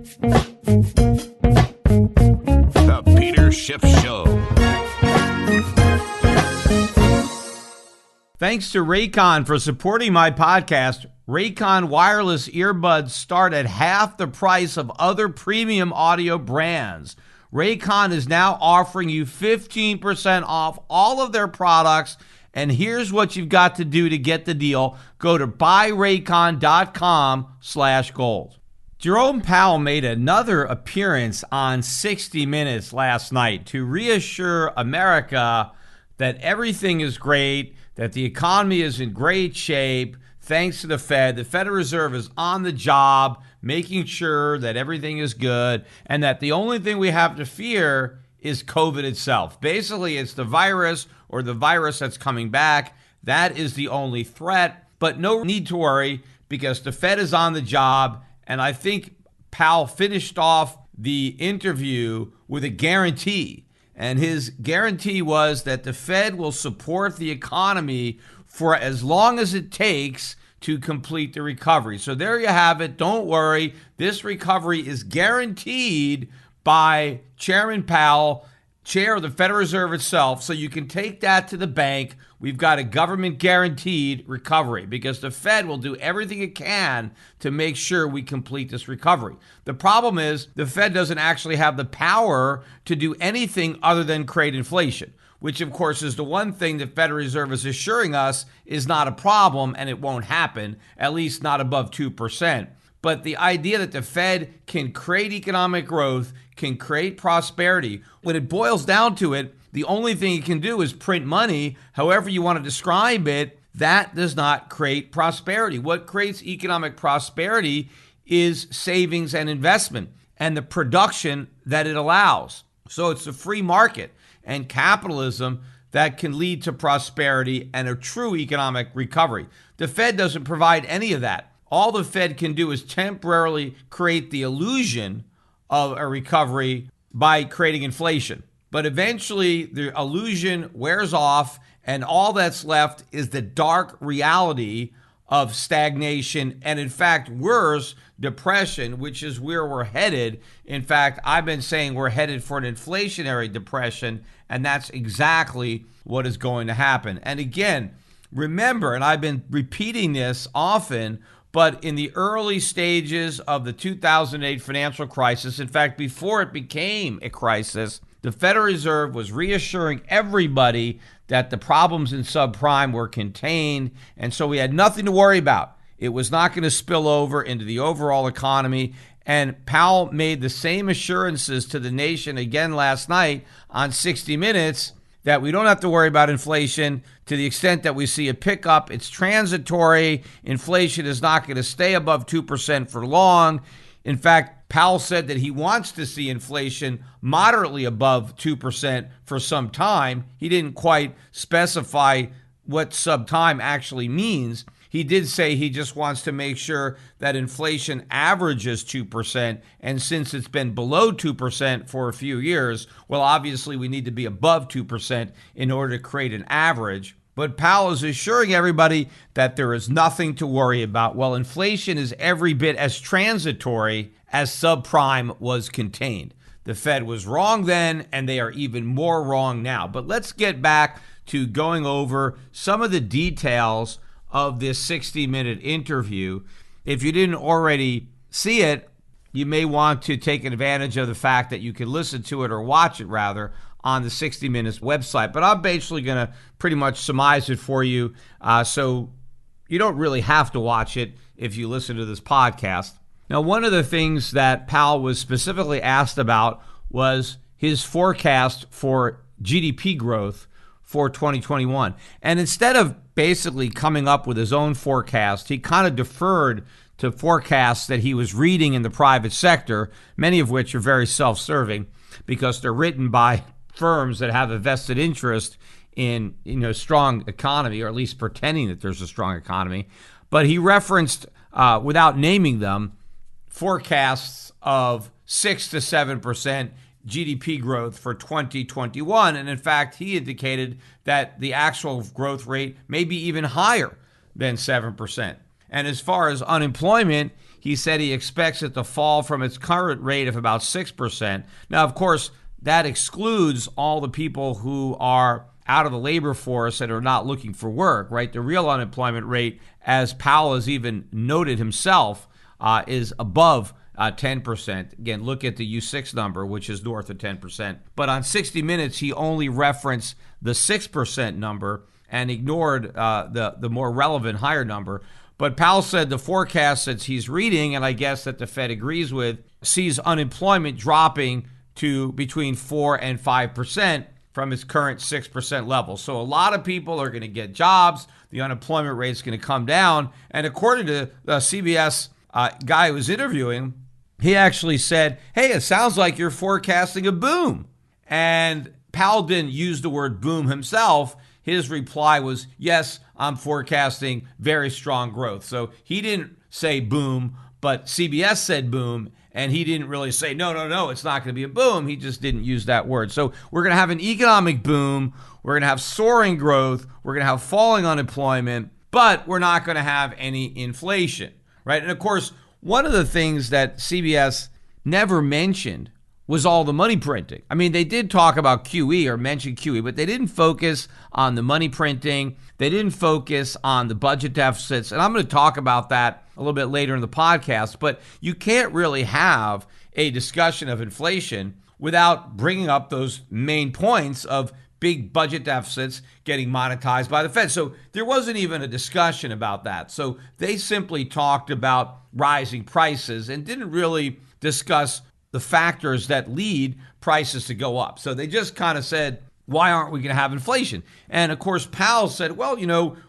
The Peter Schiff Show. Thanks to Raycon for supporting my podcast. Raycon wireless earbuds start at half the price of other premium audio brands. Raycon is now offering you 15% off all of their products. And here's what you've got to do to get the deal. Go to buyraycon.com/gold. Jerome Powell made another appearance on 60 Minutes last night to reassure America that everything is great, that the economy is in great shape, thanks to the Fed. The Federal Reserve is on the job, making sure that everything is good, and that the only thing we have to fear is COVID itself. Basically, it's the virus or the virus that's coming back. That is the only threat, but no need to worry because the Fed is on the job. And I think Powell finished off the interview with a guarantee. And his guarantee was that the Fed will support the economy for as long as it takes to complete the recovery. So there you have it. Don't worry. This recovery is guaranteed by Chairman Powell, chair of the Federal Reserve itself. So you can take that to the bank. We've got a government guaranteed recovery because the Fed will do everything it can to make sure we complete this recovery. The problem is the Fed doesn't actually have the power to do anything other than create inflation, which of course is the one thing the Federal Reserve is assuring us is not a problem and it won't happen, at least not above 2%. But the idea that the Fed can create economic growth, can create prosperity, when it boils down to it, the only thing it can do is print money, however you want to describe it. That does not create prosperity. What creates economic prosperity is savings and investment and the production that it allows. So it's a free market and capitalism that can lead to prosperity and a true economic recovery. The Fed doesn't provide any of that. All the Fed can do is temporarily create the illusion of a recovery by creating inflation. But eventually the illusion wears off and all that's left is the dark reality of stagnation and, in fact, worse, depression, which is where we're headed. In fact, I've been saying we're headed for an inflationary depression, and that's exactly what is going to happen. And again, remember, and I've been repeating this often, but in the early stages of the 2008 financial crisis, in fact, before it became a crisis, the Federal Reserve was reassuring everybody that the problems in subprime were contained, and so we had nothing to worry about. It was not going to spill over into the overall economy, and Powell made the same assurances to the nation again last night on 60 Minutes that we don't have to worry about inflation to the extent that we see a pickup. It's transitory. Inflation is not going to stay above 2% for long. In fact, Powell said that he wants to see inflation moderately above 2% for some time. He didn't quite specify what some time actually means. He did say he just wants to make sure that inflation averages 2%. And since it's been below 2% for a few years, well, obviously we need to be above 2% in order to create an average. But Powell is assuring everybody that there is nothing to worry about. Well, inflation is every bit as transitory as subprime was contained. The Fed was wrong then, and they are even more wrong now. But let's get back to going over some of the details of this 60-minute interview. If you didn't already see it, you may want to take advantage of the fact that you can listen to it or watch it rather on the 60 Minutes website. But I'm basically going to pretty much surmise it for you, so you don't really have to watch it if you listen to this podcast. Now, one of the things that Powell was specifically asked about was his forecast for GDP growth for 2021. And instead of basically coming up with his own forecast, he kind of deferred to forecasts that he was reading in the private sector, many of which are very self-serving because they're written by firms that have a vested interest in, strong economy, or at least pretending that there's a strong economy. But he referenced, without naming them, forecasts of 6 to 7% GDP growth for 2021. And in fact, he indicated that the actual growth rate may be even higher than 7%. And as far as unemployment, he said he expects it to fall from its current rate of about 6%. Now, of course, that excludes all the people who are out of the labor force and are not looking for work, right? The real unemployment rate, as Powell has even noted himself, is above 10%. Again, look at the U6 number, which is north of 10%. But on 60 Minutes, he only referenced the 6% number and ignored the more relevant higher number. But Powell said the forecast that he's reading, and I guess that the Fed agrees with, sees unemployment dropping to between 4 and 5% from its current 6% level. So a lot of people are going to get jobs. The unemployment rate is going to come down. And according to the CBS guy who was interviewing, he actually said, hey, it sounds like you're forecasting a boom. And Powell didn't use the word boom himself. His reply was, yes, I'm forecasting very strong growth. So he didn't say boom, but CBS said boom. And he didn't really say, no, it's not going to be a boom. He just didn't use that word. So we're going to have an economic boom. We're going to have soaring growth. We're going to have falling unemployment, but we're not going to have any inflation, right? And of course, one of the things that CBS never mentioned was all the money printing. I mean, they did talk about QE or mention QE, but they didn't focus on the money printing. They didn't focus on the budget deficits. And I'm going to talk about that a little bit later in the podcast. But you can't really have a discussion of inflation without bringing up those main points of big budget deficits getting monetized by the Fed. So there wasn't even a discussion about that. So they simply talked about rising prices and didn't really discuss the factors that lead prices to go up. So they just kind of said, why aren't we going to have inflation? And of course, Powell said, well,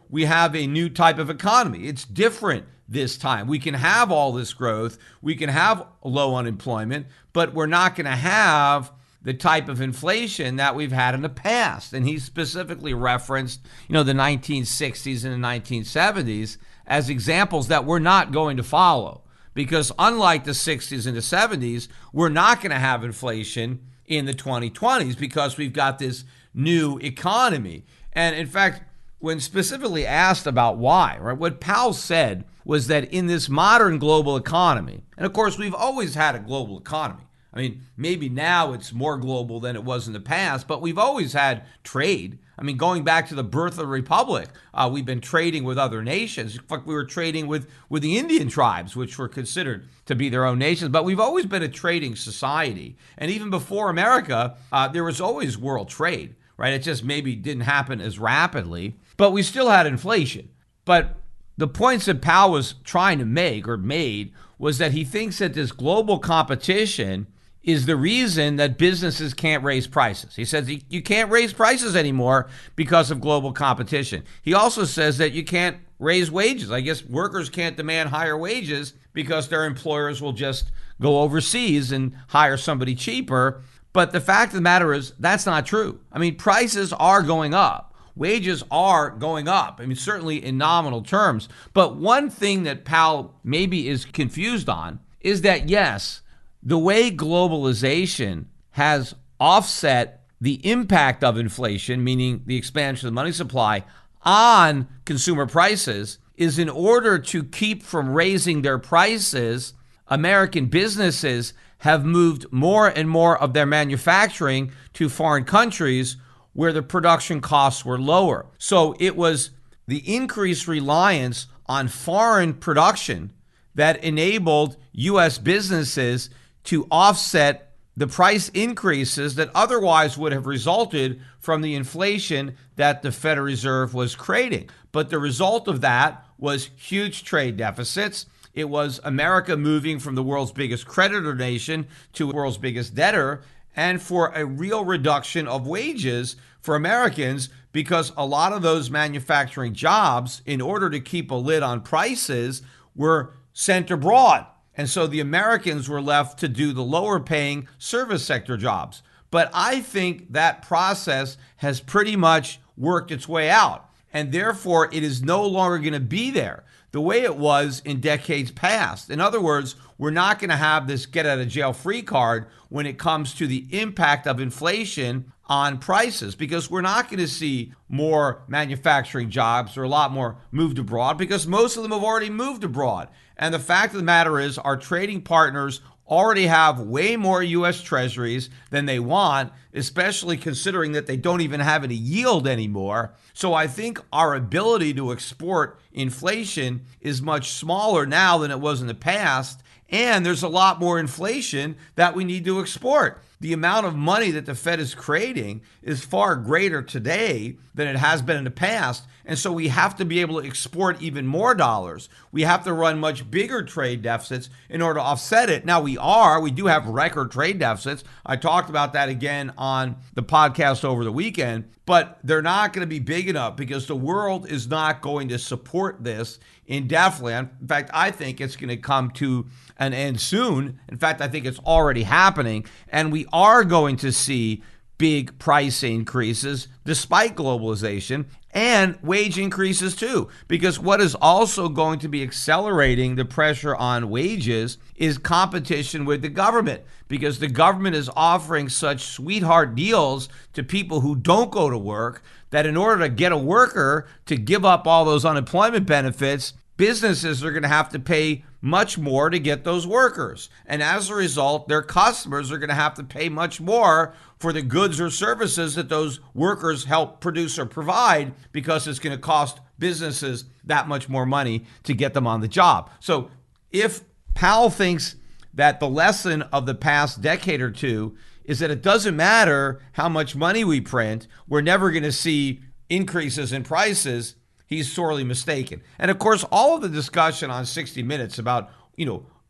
we have a new type of economy. It's different this time. We can have all this growth. We can have low unemployment, but we're not going to have the type of inflation that we've had in the past. And he specifically referenced, the 1960s and the 1970s as examples that we're not going to follow. Because unlike the 60s and the 70s, we're not going to have inflation in the 2020s because we've got this new economy. And in fact, when specifically asked about why, right, what Powell said was that in this modern global economy, and of course, we've always had a global economy. I mean, maybe now it's more global than it was in the past, but we've always had trade. I mean, going back to the birth of the Republic, we've been trading with other nations. In fact, we were trading with the Indian tribes, which were considered to be their own nations. But we've always been a trading society. And even before America, there was always world trade, right? It just maybe didn't happen as rapidly. But we still had inflation. But the points that Powell was trying to make or made was that he thinks that this global competition is the reason that businesses can't raise prices. He says you can't raise prices anymore because of global competition. He also says that you can't raise wages. I guess workers can't demand higher wages because their employers will just go overseas and hire somebody cheaper. But the fact of the matter is that's not true. I mean, prices are going up. Wages are going up. I mean, certainly in nominal terms. But one thing that Powell maybe is confused on is that, yes, the way globalization has offset the impact of inflation, meaning the expansion of the money supply, on consumer prices, is in order to keep from raising their prices, American businesses have moved more and more of their manufacturing to foreign countries where the production costs were lower. So it was the increased reliance on foreign production that enabled U.S. businesses to offset the price increases that otherwise would have resulted from the inflation that the Federal Reserve was creating. But the result of that was huge trade deficits. It was America moving from the world's biggest creditor nation to the world's biggest debtor, and for a real reduction of wages for Americans, because a lot of those manufacturing jobs, in order to keep a lid on prices, were sent abroad. And so the Americans were left to do the lower paying service sector jobs. But I think that process has pretty much worked its way out. And therefore, it is no longer going to be there. the way it was in decades past. In other words, we're not going to have this get out of jail free card when it comes to the impact of inflation on prices, because we're not going to see more manufacturing jobs or a lot more moved abroad, because most of them have already moved abroad. And the fact of the matter is, our trading partners already have way more U.S. Treasuries than they want, especially considering that they don't even have any yield anymore. So I think our ability to export inflation is much smaller now than it was in the past. And there's a lot more inflation that we need to export. The amount of money that the Fed is creating is far greater today than it has been in the past. And so we have to be able to export even more dollars. We have to run much bigger trade deficits in order to offset it. Now we do have record trade deficits. I talked about that again on the podcast over the weekend, but they're not going to be big enough because the world is not going to support this indefinitely. In fact, I think it's going to come to an end soon. In fact, I think it's already happening, and we are going to see big price increases despite globalization, and wage increases too, because what is also going to be accelerating the pressure on wages is competition with the government, because the government is offering such sweetheart deals to people who don't go to work that in order to get a worker to give up all those unemployment benefits, businesses are going to have to pay much more to get those workers. And as a result, their customers are going to have to pay much more for the goods or services that those workers help produce or provide, because it's going to cost businesses that much more money to get them on the job. So if Powell thinks that the lesson of the past decade or two is that it doesn't matter how much money we print, we're never going to see increases in prices, he's sorely mistaken. And of course, all of the discussion on 60 Minutes about,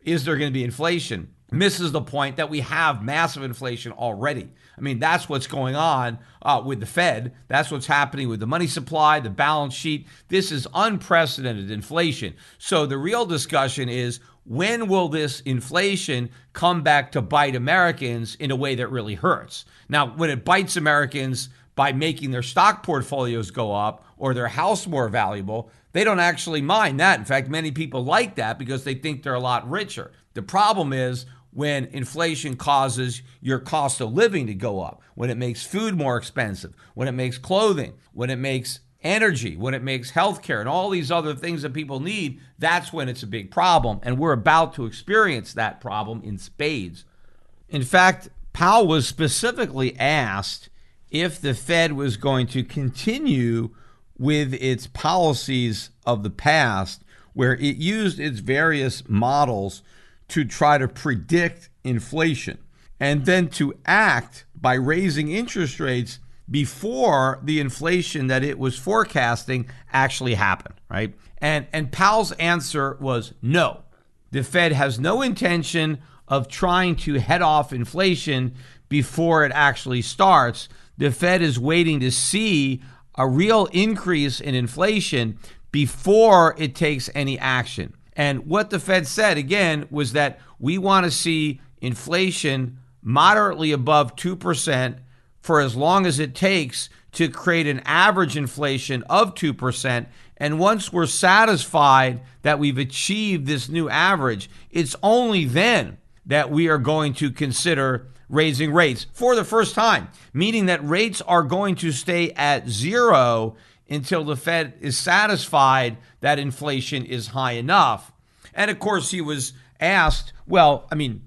is there going to be inflation, misses the point that we have massive inflation already. I mean, that's what's going on with the Fed. That's what's happening with the money supply, the balance sheet. This is unprecedented inflation. So the real discussion is, when will this inflation come back to bite Americans in a way that really hurts? Now, when it bites Americans by making their stock portfolios go up or their house more valuable, they don't actually mind that. In fact, many people like that because they think they're a lot richer. The problem is when inflation causes your cost of living to go up, when it makes food more expensive, when it makes clothing, when it makes energy, when it makes healthcare and all these other things that people need, that's when it's a big problem. And we're about to experience that problem in spades. In fact, Powell was specifically asked if the Fed was going to continue with its policies of the past, where it used its various models to try to predict inflation and then to act by raising interest rates before the inflation that it was forecasting actually happened, right? And Powell's answer was no. The Fed has no intention of trying to head off inflation before it actually starts. The Fed is waiting to see a real increase in inflation before it takes any action. And what the Fed said, again, was that we want to see inflation moderately above 2% for as long as it takes to create an average inflation of 2%. And once we're satisfied that we've achieved this new average, it's only then that we are going to consider raising rates for the first time, meaning that rates are going to stay at zero until the Fed is satisfied that inflation is high enough. And of course, he was asked, well, I mean,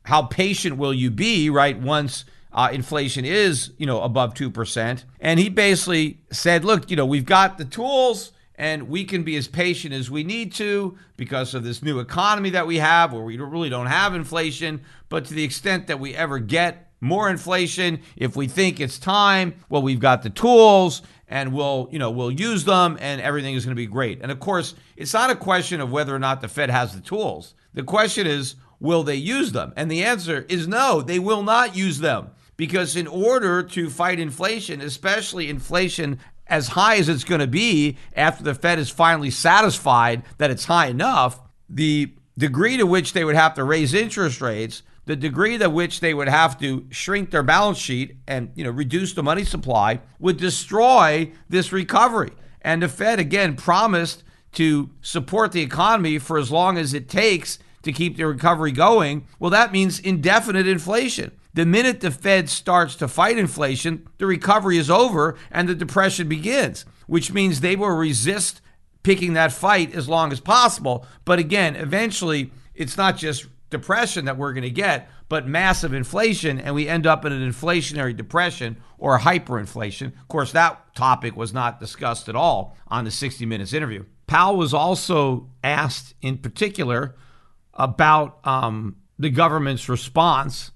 how patient will you be, right, once inflation is, above 2%? And he basically said, look, we've got the tools and we can be as patient as we need to because of this new economy that we have where we really don't have inflation. But to the extent that we ever get more inflation, if we think it's time, well, we've got the tools and we'll use them and everything is going to be great. And of course, it's not a question of whether or not the Fed has the tools. The question is, will they use them? And the answer is no, they will not use them. Because in order to fight inflation, especially inflation as high as it's going to be after the Fed is finally satisfied that it's high enough, the degree to which they would have to raise interest rates, the degree to which they would have to shrink their balance sheet and reduce the money supply would destroy this recovery. And the Fed, again, promised to support the economy for as long as it takes to keep the recovery going, well, that means indefinite inflation. The minute the Fed starts to fight inflation, the recovery is over and the depression begins, which means they will resist picking that fight as long as possible. But again, eventually, it's not just depression that we're going to get, but massive inflation, and we end up in an inflationary depression or hyperinflation. Of course, that topic was not discussed at all on the 60 Minutes interview. Powell was also asked in particular about the government's response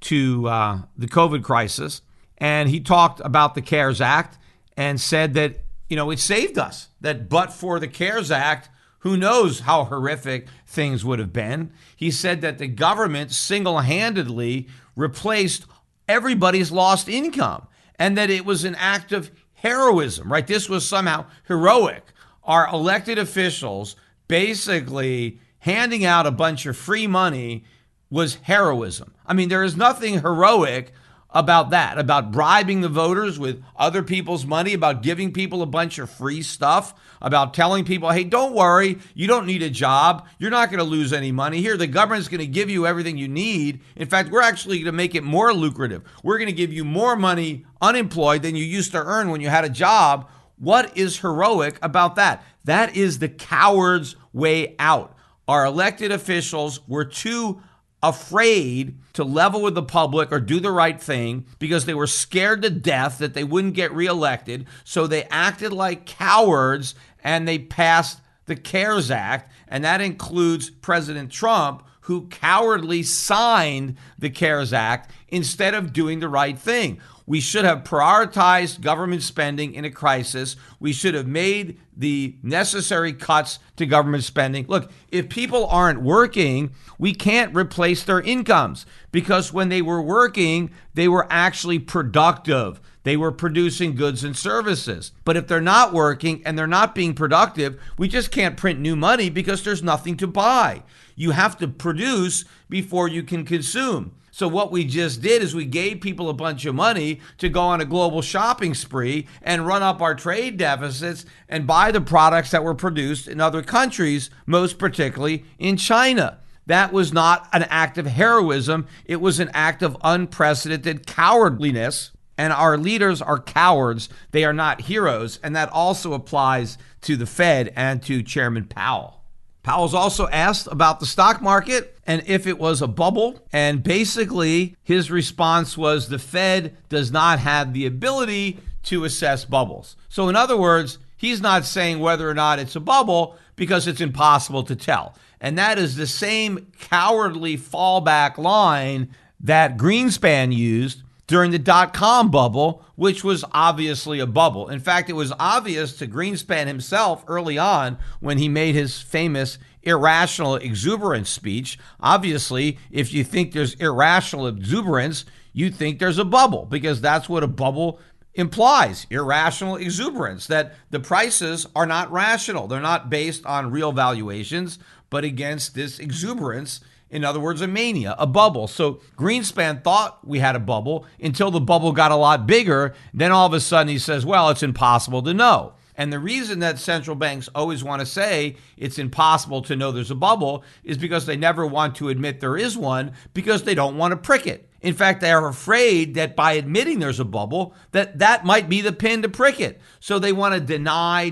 to the COVID crisis, and he talked about the CARES Act and said that, it saved us, that but for the CARES Act, who knows how horrific things would have been. He said that the government single-handedly replaced everybody's lost income and that it was an act of heroism, right? This was somehow heroic. Our elected officials basically handing out a bunch of free money was heroism. I mean, there is nothing heroic about that, about bribing the voters with other people's money, about giving people a bunch of free stuff, about telling people, hey, don't worry, you don't need a job, you're not going to lose any money. Here, the government's going to give you everything you need. In fact, we're actually going to make it more lucrative. We're going to give you more money unemployed than you used to earn when you had a job. What is heroic about that? That is the coward's way out. Our elected officials were too afraid to level with the public or do the right thing because they were scared to death that they wouldn't get reelected. So they acted like cowards and they passed the CARES Act. And that includes President Trump, who cowardly signed the CARES Act instead of doing the right thing. We should have prioritized government spending in a crisis. We should have made the necessary cuts to government spending. Look, if people aren't working, we can't replace their incomes because when they were working, they were actually productive. They were producing goods and services. But if they're not working and they're not being productive, we just can't print new money because there's nothing to buy. You have to produce before you can consume. So what we just did is we gave people a bunch of money to go on a global shopping spree and run up our trade deficits and buy the products that were produced in other countries, most particularly in China. That was not an act of heroism. It was an act of unprecedented cowardliness. And our leaders are cowards. They are not heroes. And that also applies to the Fed and to Chairman Powell. Powell's also asked about the stock market and if it was a bubble. And basically, his response was the Fed does not have the ability to assess bubbles. So in other words, he's not saying whether or not it's a bubble because it's impossible to tell. And that is the same cowardly fallback line that Greenspan used during the dot-com bubble, which was obviously a bubble. In fact, it was obvious to Greenspan himself early on when he made his famous irrational exuberance speech. Obviously, if you think there's irrational exuberance, you think there's a bubble because that's what a bubble implies, irrational exuberance, that the prices are not rational. They're not based on real valuations, but against this exuberance. In other words, a mania, a bubble. So Greenspan thought we had a bubble until the bubble got a lot bigger. Then all of a sudden he says, well, it's impossible to know. And the reason that central banks always want to say it's impossible to know there's a bubble is because they never want to admit there is one because they don't want to prick it. In fact, they are afraid that by admitting there's a bubble, that might be the pin to prick it. So they want to deny.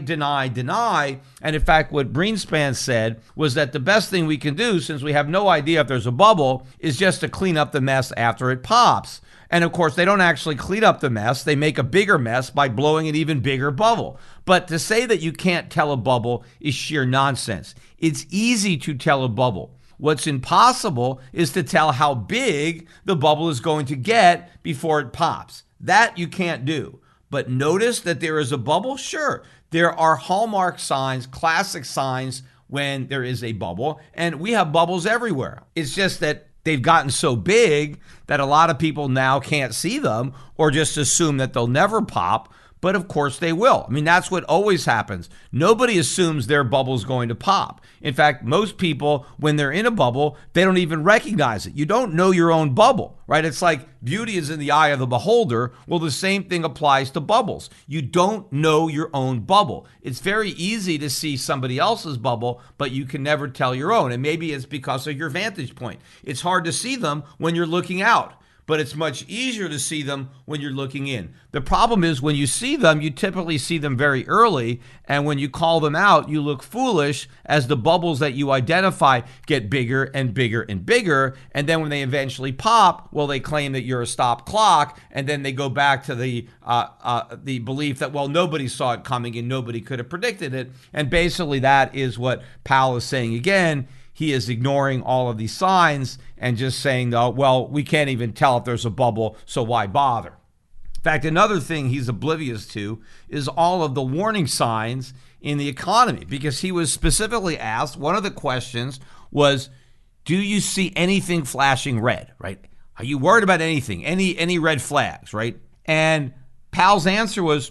And in fact, what Greenspan said was that the best thing we can do, since we have no idea if there's a bubble, is just to clean up the mess after it pops. And of course, they don't actually clean up the mess. They make a bigger mess by blowing an even bigger bubble. But to say that you can't tell a bubble is sheer nonsense. It's easy to tell a bubble. What's impossible is to tell how big the bubble is going to get before it pops. That you can't do. But notice that there is a bubble. Sure, there are hallmark signs, classic signs when there is a bubble, and we have bubbles everywhere. It's just that they've gotten so big that a lot of people now can't see them or just assume that they'll never pop. but of course they will. I mean, that's what always happens. Nobody assumes their bubble's going to pop. In fact, most people, when they're in a bubble, they don't even recognize it. You don't know your own bubble, right? It's like beauty is in the eye of the beholder. Well, the same thing applies to bubbles. You don't know your own bubble. It's very easy to see somebody else's bubble, but you can never tell your own. And maybe it's because of your vantage point. It's hard to see them when you're looking out, but it's much easier to see them when you're looking in. The problem is when you see them, you typically see them very early, and when you call them out, you look foolish as the bubbles that you identify get bigger and bigger and bigger, and then when they eventually pop, well, they claim that you're a stop clock, and then they go back to the belief that, well, nobody saw it coming and nobody could have predicted it, and basically that is what Powell is saying again. He is ignoring all of these signs and just saying, though, well, we can't even tell if there's a bubble, so why bother? In fact, another thing he's oblivious to is all of the warning signs in the economy, because he was specifically asked, one of the questions was, do you see anything flashing red, right? Are you worried about anything, any red flags, right? And Powell's answer was,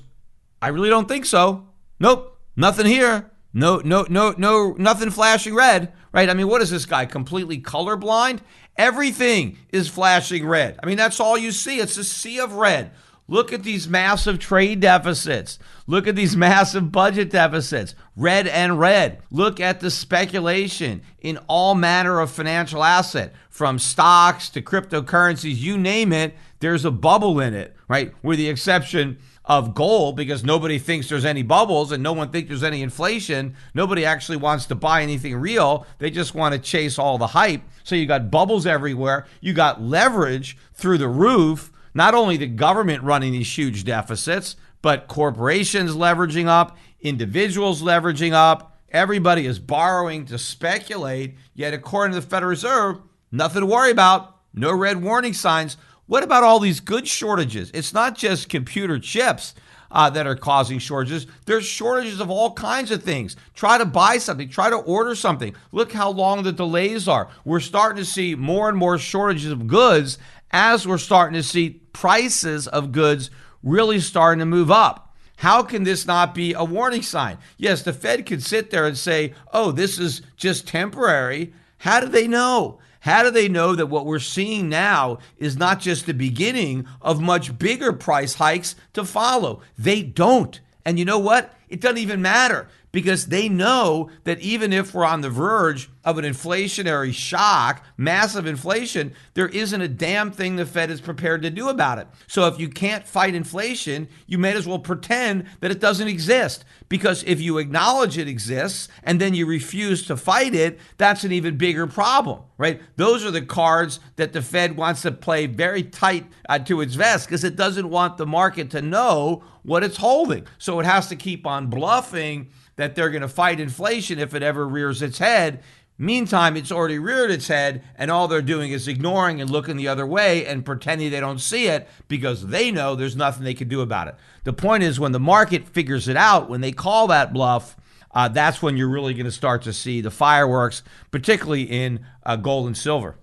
I really don't think so. Nope, nothing here. No, nothing flashing red, right? I mean, what is this guy, completely colorblind? Everything is flashing red. I mean, that's all you see. It's a sea of red. Look at these massive trade deficits. Look at these massive budget deficits. Red and red. Look at the speculation in all manner of financial asset, from stocks to cryptocurrencies, you name it, there's a bubble in it, right? With the exception of gold, because nobody thinks there's any bubbles and no one thinks there's any inflation. Nobody actually wants to buy anything real. They just want to chase all the hype. So you got bubbles everywhere. You got leverage through the roof. Not only the government running these huge deficits, but corporations leveraging up, individuals leveraging up. Everybody is borrowing to speculate. Yet according to the Federal Reserve, nothing to worry about. No red warning signs. What about all these goods shortages? It's not just computer chips that are causing shortages. There's shortages of all kinds of things. Try to buy something. Try to order something. Look how long the delays are. We're starting to see more and more shortages of goods as we're starting to see prices of goods really starting to move up. How can this not be a warning sign? Yes, the Fed could sit there and say, oh, this is just temporary. How do they know? How do they know that what we're seeing now is not just the beginning of much bigger price hikes to follow? They don't. And you know what? It doesn't even matter, because they know that even if we're on the verge of an inflationary shock, massive inflation, there isn't a damn thing the Fed is prepared to do about it. So if you can't fight inflation, you may as well pretend that it doesn't exist. Because if you acknowledge it exists and then you refuse to fight it, that's an even bigger problem, right? Those are the cards that the Fed wants to play very tight to its vest, because it doesn't want the market to know what it's holding. So it has to keep on bluffing that they're going to fight inflation if it ever rears its head. Meantime, it's already reared its head, and all they're doing is ignoring and looking the other way and pretending they don't see it, because they know there's nothing they can do about it. The point is, when the market figures it out, when they call that bluff, that's when you're really going to start to see the fireworks, particularly in gold and silver.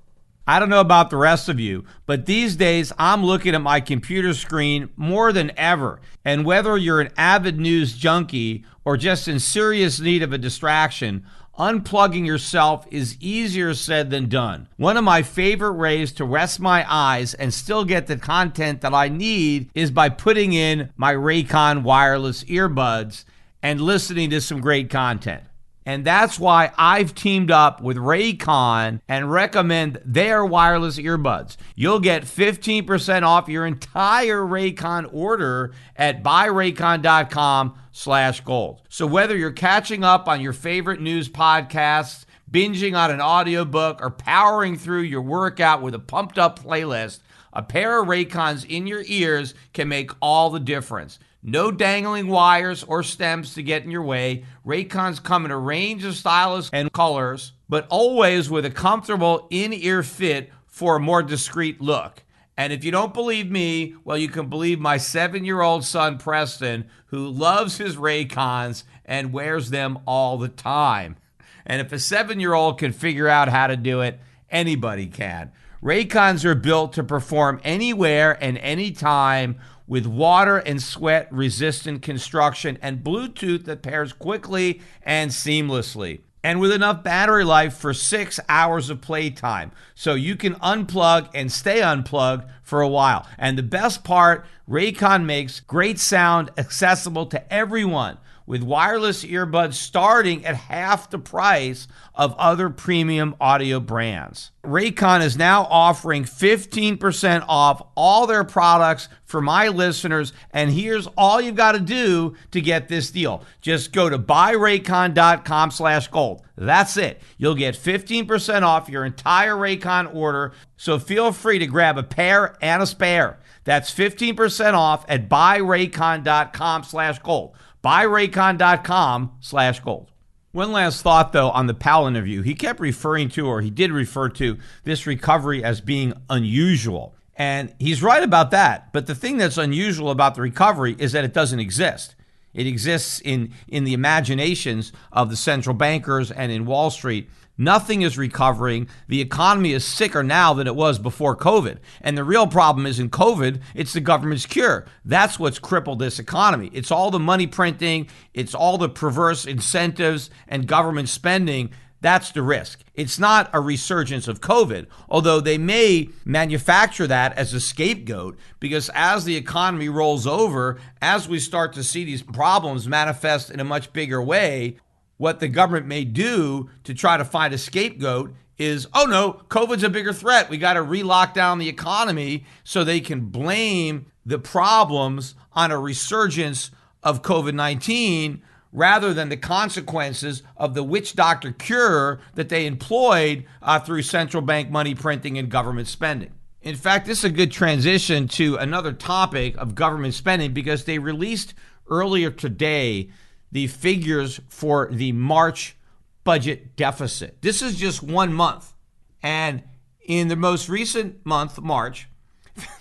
I don't know about the rest of you, but these days I'm looking at my computer screen more than ever. And whether you're an avid news junkie or just in serious need of a distraction, unplugging yourself is easier said than done. One of my favorite ways to rest my eyes and still get the content that I need is by putting in my Raycon wireless earbuds and listening to some great content. And that's why I've teamed up with Raycon and recommend their wireless earbuds. You'll get 15% off your entire Raycon order at buyraycon.com/gold. So whether you're catching up on your favorite news podcasts, binging on an audiobook, or powering through your workout with a pumped up playlist, a pair of Raycons in your ears can make all the difference. No dangling wires or stems to get in your way. Raycons come in a range of styles and colors, but always with a comfortable in-ear fit for a more discreet look. And if you don't believe me, well, you can believe my 7-year-old son, Preston, who loves his Raycons and wears them all the time. And if a 7-year-old can figure out how to do it, anybody can. Raycons are built to perform anywhere and anytime with water and sweat resistant construction and Bluetooth that pairs quickly and seamlessly. And with enough battery life for 6 hours of playtime. So you can unplug and stay unplugged for a while. And the best part, Raycon makes great sound accessible to everyone, with wireless earbuds starting at half the price of other premium audio brands. Raycon is now offering 15% off all their products for my listeners, and here's all you've got to do to get this deal. Just go to buyraycon.com/gold. That's it. You'll get 15% off your entire Raycon order, so feel free to grab a pair and a spare. That's 15% off at buyraycon.com/gold. buyraycon.com/gold. One last thought, though, on the Powell interview. He kept referring to, or he did refer to, this recovery as being unusual. And he's right about that. But the thing that's unusual about the recovery is that it doesn't exist. It exists in the imaginations of the central bankers and in Wall Street. Nothing is recovering. The economy is sicker now than it was before COVID. And the real problem isn't COVID, it's the government's cure. That's what's crippled this economy. It's all the money printing, it's all the perverse incentives and government spending. That's the risk. It's not a resurgence of COVID, although they may manufacture that as a scapegoat, because as the economy rolls over, as we start to see these problems manifest in a much bigger way, what the government may do to try to find a scapegoat is, oh no, COVID's a bigger threat. We got to re-lock down the economy, so they can blame the problems on a resurgence of COVID-19 rather than the consequences of the witch doctor cure that they employed through central bank money printing and government spending. In fact, this is a good transition to another topic of government spending, because they released earlier today the figures for the March budget deficit. This is just 1 month. And in the most recent month, March,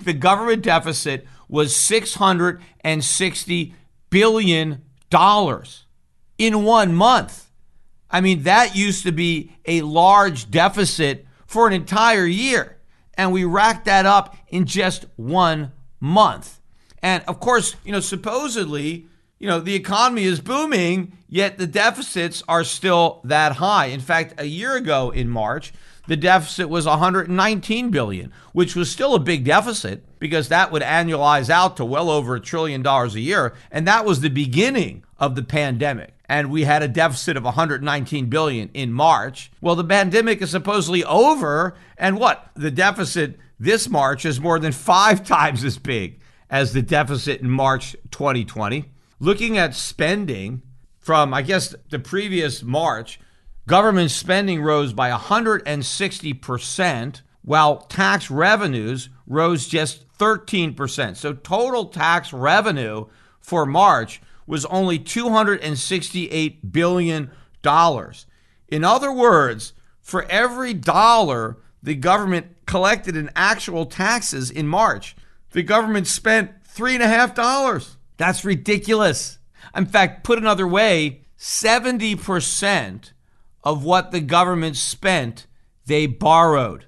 the government deficit was $660 billion in 1 month. I mean, that used to be a large deficit for an entire year. And we racked that up in just 1 month. And of course, supposedly, the economy is booming, yet the deficits are still that high. In fact, a year ago in March, the deficit was $119 billion, which was still a big deficit because that would annualize out to well over $1 trillion a year. And that was the beginning of the pandemic. And we had a deficit of $119 billion in March. Well, the pandemic is supposedly over. And what? The deficit this March is more than 5 times as big as the deficit in March 2020. Looking at spending from, I guess, the previous March, government spending rose by 160%, while tax revenues rose just 13%. So total tax revenue for March was only $268 billion. In other words, for every dollar the government collected in actual taxes in March, the government spent $3.50. That's ridiculous. In fact, put another way, 70% of what the government spent, they borrowed.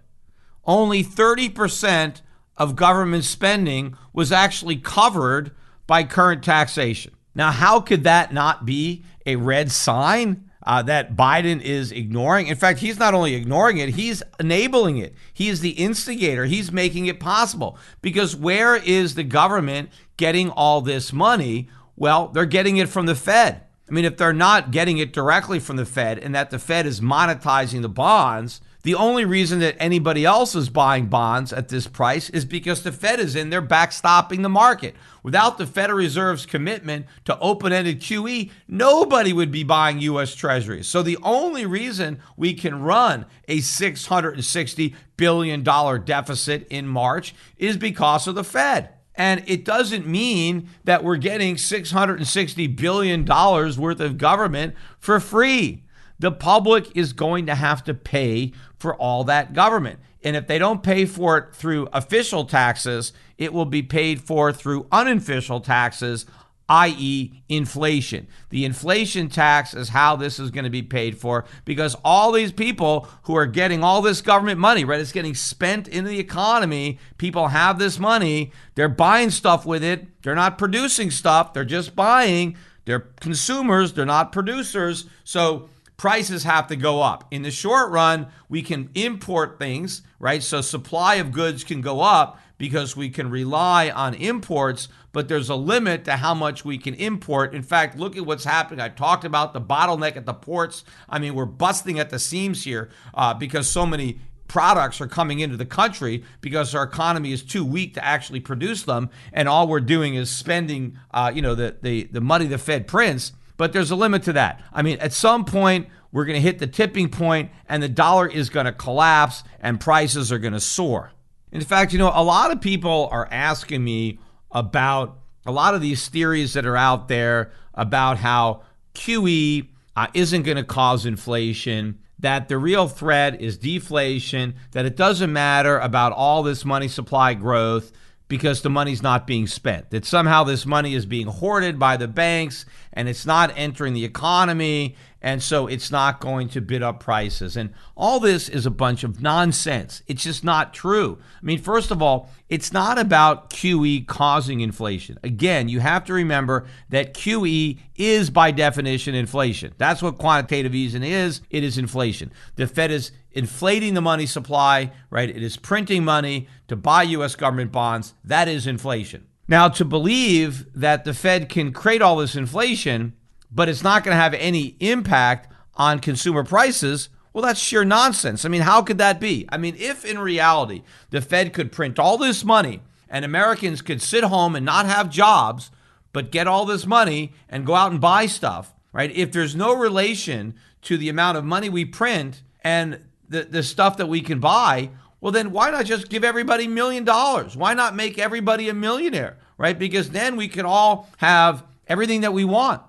Only 30% of government spending was actually covered by current taxation. Now, how could that not be a red sign that Biden is ignoring? In fact, he's not only ignoring it, he's enabling it. He is the instigator. He's making it possible. Because where is the government getting all this money? Well, they're getting it from the Fed. I mean, if they're not getting it directly from the Fed and that the Fed is monetizing the bonds, the only reason that anybody else is buying bonds at this price is because the Fed is in there backstopping the market. Without the Federal Reserve's commitment to open-ended QE, nobody would be buying U.S. Treasuries. So the only reason we can run a $660 billion deficit in March is because of the Fed. And it doesn't mean that we're getting $660 billion worth of government for free. The public is going to have to pay for all that government. And if they don't pay for it through official taxes, it will be paid for through unofficial taxes i.e. inflation. The inflation tax is how this is going to be paid for, because all these people who are getting all this government money, right, it's getting spent into the economy. People have this money. They're buying stuff with it. They're not producing stuff. They're just buying. They're consumers. They're not producers. So prices have to go up. In the short run, we can import things, right? So supply of goods can go up because we can rely on imports, but there's a limit to how much we can import. In fact, look at what's happening. I talked about the bottleneck at the ports. I mean, we're busting at the seams here because so many products are coming into the country because our economy is too weak to actually produce them, and all we're doing is spending the money the Fed prints. But there's a limit to that. I mean, at some point, we're going to hit the tipping point, and the dollar is going to collapse, and prices are going to soar. In fact, a lot of people are asking me about a lot of these theories that are out there about how QE isn't going to cause inflation, that the real threat is deflation, that it doesn't matter about all this money supply growth because the money's not being spent, that somehow this money is being hoarded by the banks and it's not entering the economy, and so it's not going to bid up prices. And all this is a bunch of nonsense. It's just not true. I mean, first of all, it's not about QE causing inflation. Again, you have to remember that QE is by definition inflation. That's what quantitative easing is. It is inflation. The Fed is inflating the money supply, right? It is printing money to buy U.S. government bonds. That is inflation. Now, to believe that the Fed can create all this inflation, but it's not going to have any impact on consumer prices, well, that's sheer nonsense. I mean, how could that be? I mean, if in reality the Fed could print all this money and Americans could sit home and not have jobs, but get all this money and go out and buy stuff, right? If there's no relation to the amount of money we print and the stuff that we can buy, well, then why not just give everybody $1 million? Why not make everybody a millionaire, right? Because then we can all have everything that we want.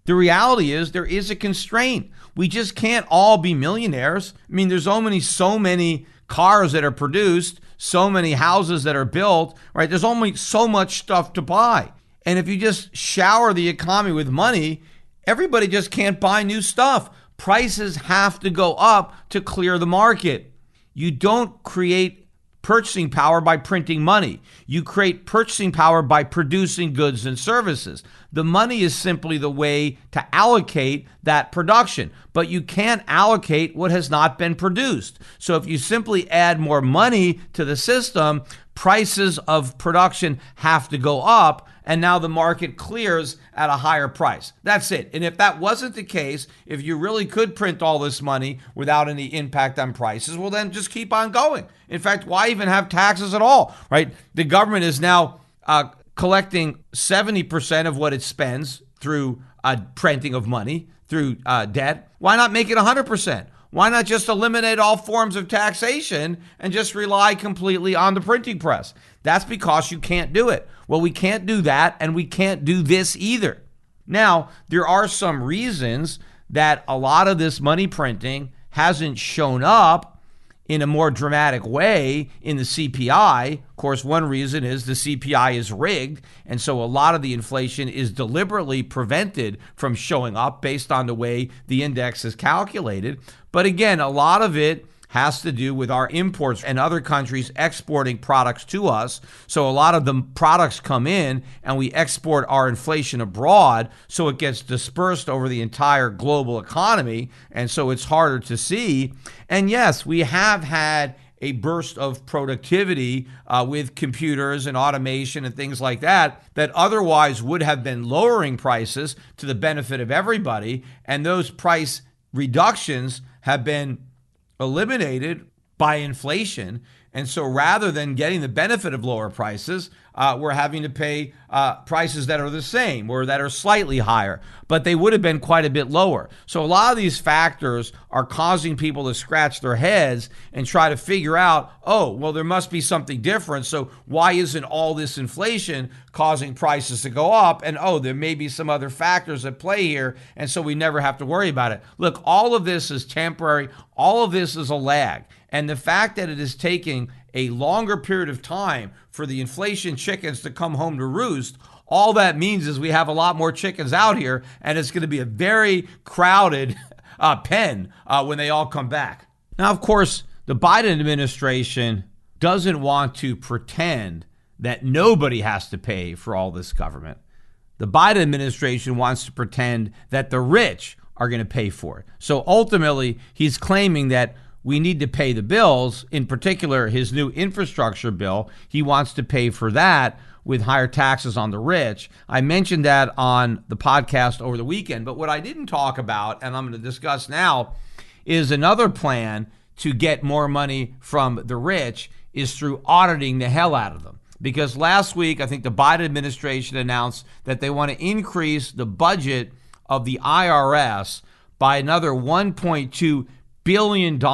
The reality is there is a constraint. We just can't all be millionaires. I mean, there's only so many cars that are produced, so many houses that are built, right? There's only so much stuff to buy. And if you just shower the economy with money, everybody just can't buy new stuff. Prices have to go up to clear the market. You don't create purchasing power by printing money. You create purchasing power by producing goods and services. The money is simply the way to allocate that production, but you can't allocate what has not been produced. So if you simply add more money to the system, prices of production have to go up, and now the market clears at a higher price. That's it. And if that wasn't the case, if you really could print all this money without any impact on prices, well, then just keep on going. In fact, why even have taxes at all, right? The government is now collecting 70% of what it spends through printing of money, through debt. Why not make it 100%? Why not just eliminate all forms of taxation and just rely completely on the printing press? That's because you can't do it. Well, we can't do that, and we can't do this either. Now, there are some reasons that a lot of this money printing hasn't shown up in a more dramatic way in the CPI. Of course, one reason is the CPI is rigged, and so a lot of the inflation is deliberately prevented from showing up based on the way the index is calculated. But again, a lot of it has to do with our imports and other countries exporting products to us. So a lot of the products come in and we export our inflation abroad, so it gets dispersed over the entire global economy, and so it's harder to see. And yes, we have had a burst of productivity with computers and automation and things like that otherwise would have been lowering prices to the benefit of everybody, and those price reductions have been eliminated by inflation. And so rather than getting the benefit of lower prices, we're having to pay prices that are the same or that are slightly higher, but they would have been quite a bit lower. So a lot of these factors are causing people to scratch their heads and try to figure out, oh, well, there must be something different. So why isn't all this inflation causing prices to go up? And oh, there may be some other factors at play here, and so we never have to worry about it. Look, all of this is temporary. All of this is a lag. And the fact that it is taking a longer period of time for the inflation chickens to come home to roost, all that means is we have a lot more chickens out here, and it's going to be a very crowded pen when they all come back. Now, of course, the Biden administration doesn't want to pretend that nobody has to pay for all this government. The Biden administration wants to pretend that the rich are going to pay for it. So ultimately, he's claiming that we need to pay the bills, in particular, his new infrastructure bill. He wants to pay for that with higher taxes on the rich. I mentioned that on the podcast over the weekend, but what I didn't talk about, and I'm going to discuss now, is another plan to get more money from the rich is through auditing the hell out of them. Because last week, I think the Biden administration announced that they want to increase the budget of the IRS by another $1.2 billion,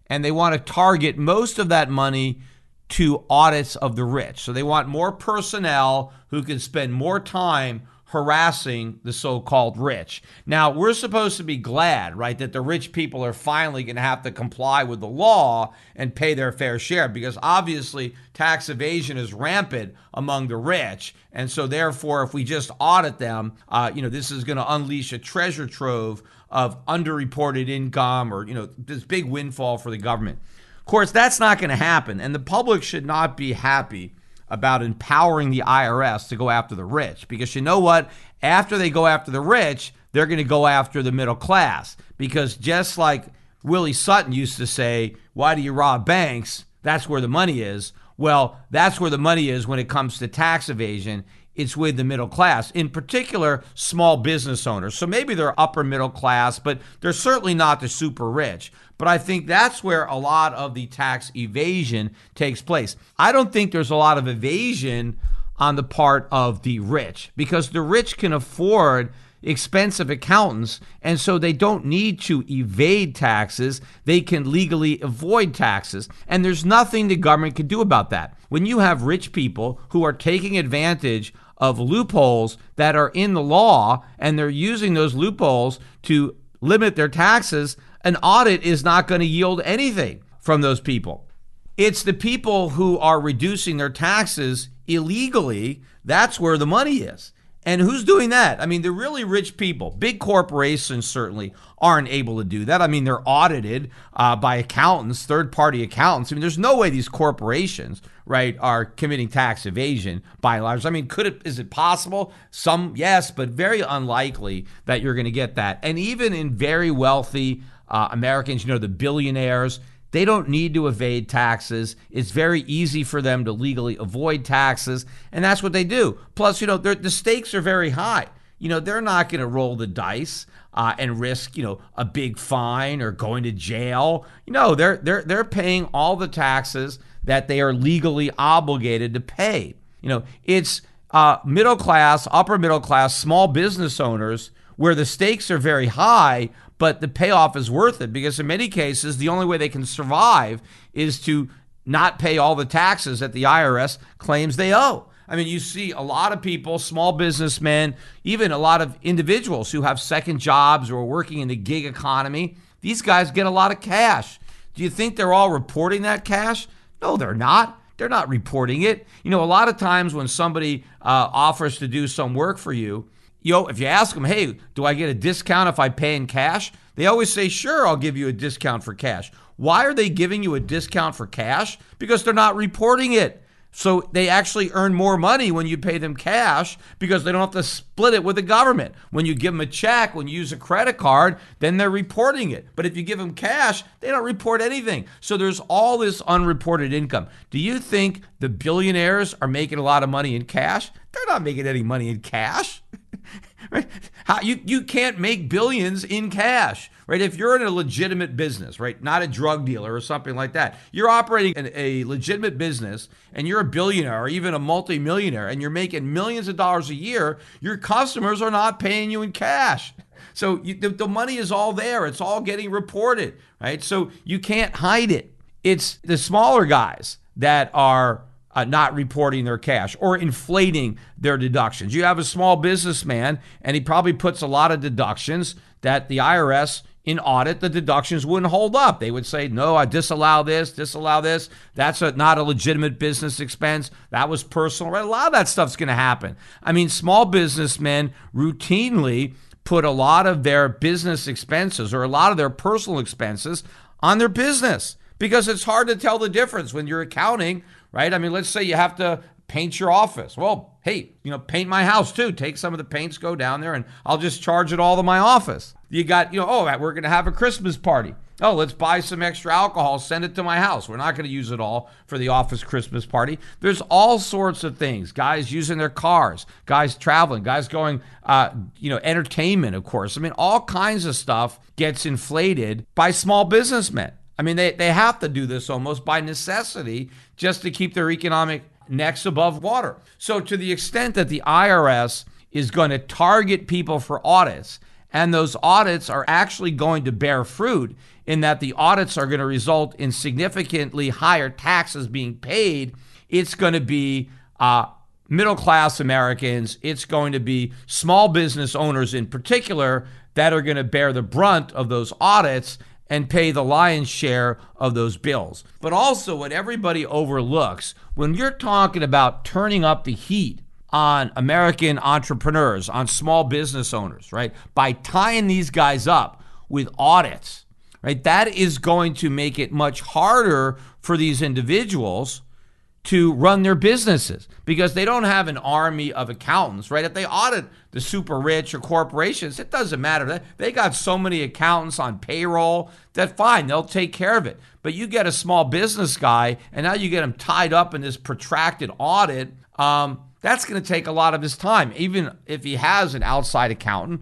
and they want to target most of that money to audits of the rich. So they want more personnel who can spend more time harassing the so-called rich. Now, we're supposed to be glad, right, that the rich people are finally going to have to comply with the law and pay their fair share, because obviously tax evasion is rampant among the rich. And so therefore, if we just audit them, this is going to unleash a treasure trove of underreported income or, this big windfall for the government. Of course, that's not going to happen. And the public should not be happy about empowering the IRS to go after the rich. Because you know what? After they go after the rich, they're going to go after the middle class. Because just like Willie Sutton used to say, why do you rob banks? That's where the money is. Well, that's where the money is when it comes to tax evasion. It's with the middle class, in particular, small business owners. So maybe they're upper middle class, but they're certainly not the super rich. But I think that's where a lot of the tax evasion takes place. I don't think there's a lot of evasion on the part of the rich, because the rich can afford expensive accountants, and so they don't need to evade taxes. They can legally avoid taxes, and there's nothing the government can do about that. When you have rich people who are taking advantage of loopholes that are in the law, and they're using those loopholes to limit their taxes, an audit is not going to yield anything from those people. It's the people who are reducing their taxes illegally. That's where the money is. And who's doing that? I mean, the really rich people, big corporations certainly aren't able to do that. I mean, they're audited by accountants, third-party accountants. I mean, there's no way these corporations, right, are committing tax evasion by and large. I mean, is it possible? Some, yes, but very unlikely that you're going to get that. And even in very wealthy Americans, the billionaires, they don't need to evade taxes. It's very easy for them to legally avoid taxes, and that's what they do. Plus, the stakes are very high. They're not going to roll the dice and risk, a big fine or going to jail. They're paying all the taxes that they are legally obligated to pay. It's middle class, upper middle class, small business owners where the stakes are very high, but the payoff is worth it, because in many cases, the only way they can survive is to not pay all the taxes that the IRS claims they owe. I mean, you see a lot of people, small businessmen, even a lot of individuals who have second jobs or are working in the gig economy. These guys get a lot of cash. Do you think they're all reporting that cash? No, they're not. They're not reporting it. A lot of times when somebody offers to do some work for you, if you ask them, hey, do I get a discount if I pay in cash? They always say, sure, I'll give you a discount for cash. Why are they giving you a discount for cash? Because they're not reporting it. So they actually earn more money when you pay them cash, because they don't have to split it with the government. When you give them a check, when you use a credit card, then they're reporting it. But if you give them cash, they don't report anything. So there's all this unreported income. Do you think the billionaires are making a lot of money in cash? They're not making any money in cash. Right? You can't make billions in cash, right? If you're in a legitimate business, right, not a drug dealer or something like that, you're operating in a legitimate business and you're a billionaire or even a multimillionaire and you're making millions of dollars a year, your customers are not paying you in cash. So the money is all there. It's all getting reported, right? So you can't hide it. It's the smaller guys that are not reporting their cash or inflating their deductions. You have a small businessman, and he probably puts a lot of deductions that the IRS in audit, the deductions wouldn't hold up. They would say, no, I disallow this, disallow this. That's not a legitimate business expense. That was personal, right? A lot of that stuff's going to happen. I mean, small businessmen routinely put a lot of their business expenses or a lot of their personal expenses on their business because it's hard to tell the difference when you're accounting, right? I mean, let's say you have to paint your office. Well, hey, paint my house too. Take some of the paints, go down there, and I'll just charge it all to my office. You got, we're going to have a Christmas party. Oh, let's buy some extra alcohol, send it to my house. We're not going to use it all for the office Christmas party. There's all sorts of things. Guys using their cars, guys traveling, guys going, entertainment, of course. I mean, all kinds of stuff gets inflated by small businessmen. I mean, they have to do this almost by necessity just to keep their economic necks above water. So to the extent that the IRS is going to target people for audits, and those audits are actually going to bear fruit in that the audits are going to result in significantly higher taxes being paid, it's going to be middle-class Americans, it's going to be small business owners in particular that are going to bear the brunt of those audits and pay the lion's share of those bills. But also what everybody overlooks, when you're talking about turning up the heat on American entrepreneurs, on small business owners, right, by tying these guys up with audits, right, that is going to make it much harder for these individuals to run their businesses because they don't have an army of accountants, right? If they audit the super rich or corporations, it doesn't matter. They got so many accountants on payroll that fine, they'll take care of it. But you get a small business guy and now you get him tied up in this protracted audit, that's going to take a lot of his time. Even if he has an outside accountant,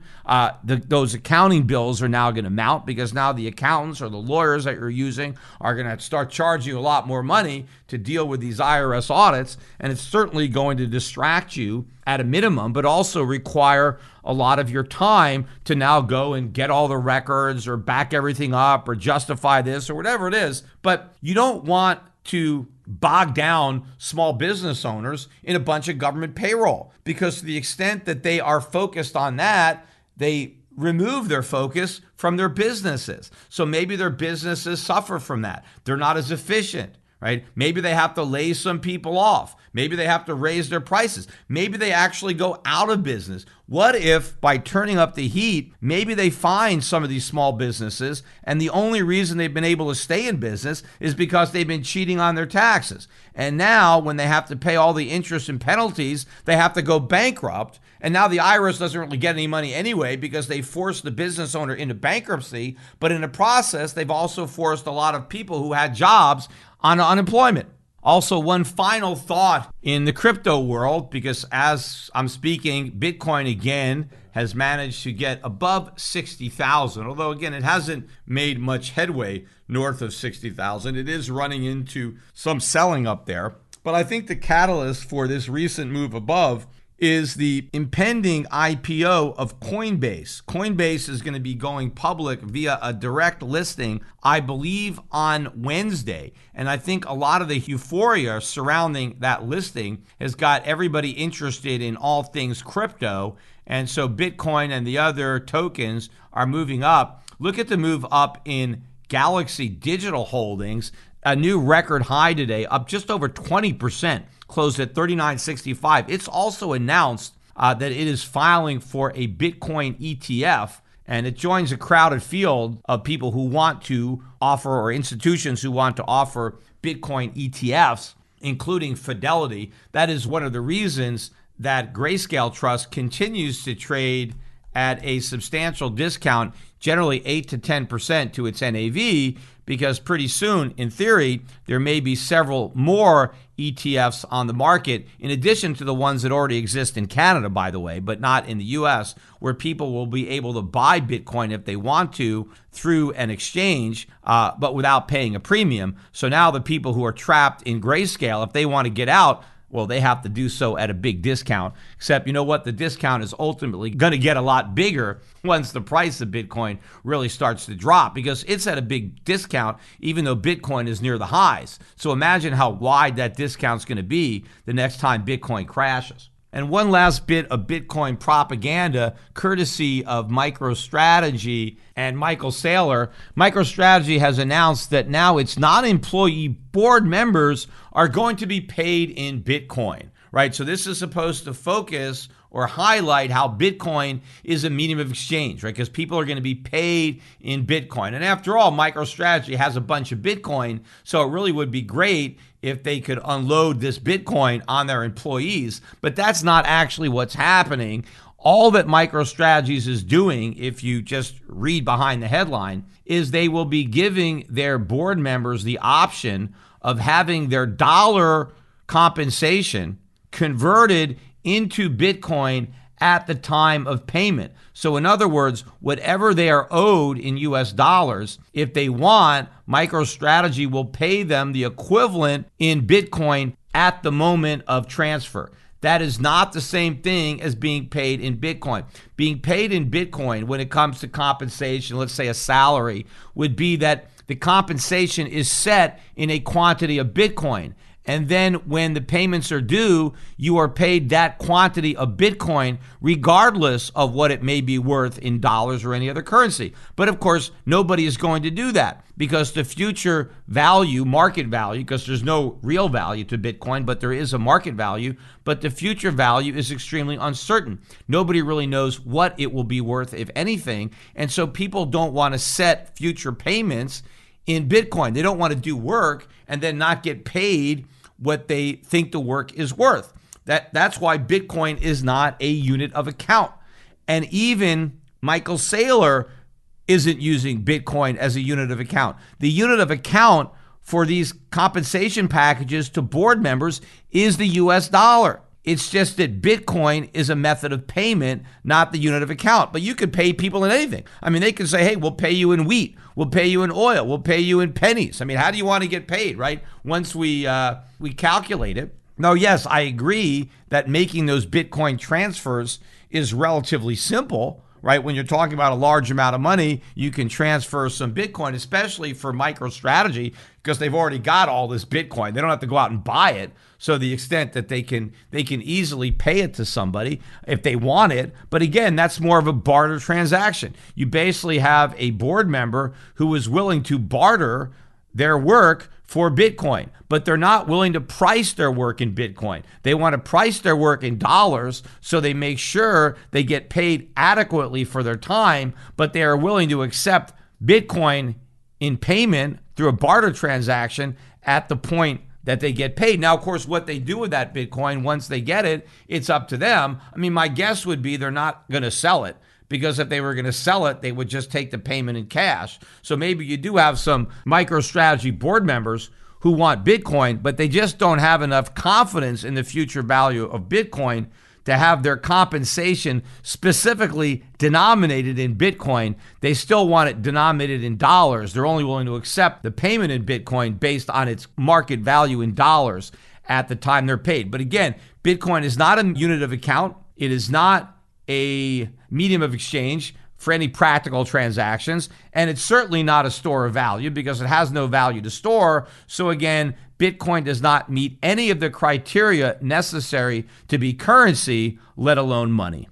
those accounting bills are now going to mount because now the accountants or the lawyers that you're using are going to start charging you a lot more money to deal with these IRS audits. And it's certainly going to distract you at a minimum, but also require a lot of your time to now go and get all the records or back everything up or justify this or whatever it is. But you don't want to bog down small business owners in a bunch of government payroll because to the extent that they are focused on that, they remove their focus from their businesses. So maybe their businesses suffer from that. They're not as efficient, right? Maybe they have to lay some people off. Maybe they have to raise their prices. Maybe they actually go out of business. What if by turning up the heat, maybe they find some of these small businesses and the only reason they've been able to stay in business is because they've been cheating on their taxes. And now when they have to pay all the interest and penalties, they have to go bankrupt. And now the IRS doesn't really get any money anyway because they forced the business owner into bankruptcy. But in the process, they've also forced a lot of people who had jobs on unemployment. Also, one final thought in the crypto world, because as I'm speaking, Bitcoin again has managed to get above 60,000, although again, it hasn't made much headway north of 60,000. It is running into some selling up there. But I think the catalyst for this recent move above is the impending IPO of Coinbase. Coinbase is going to be going public via a direct listing, I believe, on Wednesday. And I think a lot of the euphoria surrounding that listing has got everybody interested in all things crypto. And so Bitcoin and the other tokens are moving up. Look at the move up in Galaxy Digital Holdings, a new record high today, up just over 20%. Closed at $39.65. It's also announced that it is filing for a Bitcoin ETF, and it joins a crowded field of people who want to offer, or institutions who want to offer Bitcoin ETFs, including Fidelity. That is one of the reasons that Grayscale Trust continues to trade at a substantial discount, generally 8 to 10% to its NAV, because pretty soon, in theory, there may be several more ETFs on the market, in addition to the ones that already exist in Canada, by the way, but not in the US, where people will be able to buy Bitcoin if they want to through an exchange, but without paying a premium. So now the people who are trapped in Grayscale, if they want to get out, well, they have to do so at a big discount. Except, you know what? The discount is ultimately going to get a lot bigger once the price of Bitcoin really starts to drop, because it's at a big discount, even though Bitcoin is near the highs. So imagine how wide that discount's going to be the next time Bitcoin crashes. And one last bit of Bitcoin propaganda, courtesy of MicroStrategy and Michael Saylor. MicroStrategy has announced that now its non-employee board members are going to be paid in Bitcoin, right? So this is supposed to focus or highlight how Bitcoin is a medium of exchange, right? Because people are going to be paid in Bitcoin. And after all, MicroStrategy has a bunch of Bitcoin, so it really would be great if they could unload this Bitcoin on their employees. But that's not actually what's happening. All that MicroStrategies is doing, if you just read behind the headline, is they will be giving their board members the option of having their dollar compensation converted into Bitcoin at the time of payment. So in other words, whatever they are owed in US dollars, if they want, MicroStrategy will pay them the equivalent in Bitcoin at the moment of transfer. That is not the same thing as being paid in Bitcoin. Being paid in Bitcoin when it comes to compensation, let's say a salary, would be that the compensation is set in a quantity of Bitcoin. And then when the payments are due, you are paid that quantity of Bitcoin regardless of what it may be worth in dollars or any other currency. But of course, nobody is going to do that because the future value, market value, because there's no real value to Bitcoin, but there is a market value, but the future value is extremely uncertain. Nobody really knows what it will be worth, if anything. And so people don't want to set future payments in Bitcoin. They don't want to do work and then not get paid what they think the work is worth. That's why Bitcoin is not a unit of account. And even Michael Saylor isn't using Bitcoin as a unit of account. The unit of account for these compensation packages to board members is the US dollar. It's just that Bitcoin is a method of payment, not the unit of account. But you could pay people in anything. I mean, they could say, hey, we'll pay you in wheat. We'll pay you in oil. We'll pay you in pennies. I mean, how do you want to get paid, right? Once we calculate it. Now, yes, I agree that making those Bitcoin transfers is relatively simple, right? When you're talking about a large amount of money, you can transfer some Bitcoin, especially for MicroStrategy, because they've already got all this Bitcoin. They don't have to go out and buy it. So the extent that they can easily pay it to somebody if they want it. But again, that's more of a barter transaction. You basically have a board member who is willing to barter their work for Bitcoin, but they're not willing to price their work in Bitcoin. They want to price their work in dollars so they make sure they get paid adequately for their time, but they are willing to accept Bitcoin in payment through a barter transaction at the point that they get paid. Now, of course, what they do with that Bitcoin once they get it, it's up to them. I mean, my guess would be they're not going to sell it, because if they were going to sell it, they would just take the payment in cash. So maybe you do have some MicroStrategy board members who want Bitcoin, but they just don't have enough confidence in the future value of Bitcoin to have their compensation specifically denominated in Bitcoin. They still want it denominated in dollars. They're only willing to accept the payment in Bitcoin based on its market value in dollars at the time they're paid. But again, Bitcoin is not a unit of account. It is not a medium of exchange for any practical transactions, and it's certainly not a store of value because it has no value to store. So again, Bitcoin does not meet any of the criteria necessary to be currency, let alone money.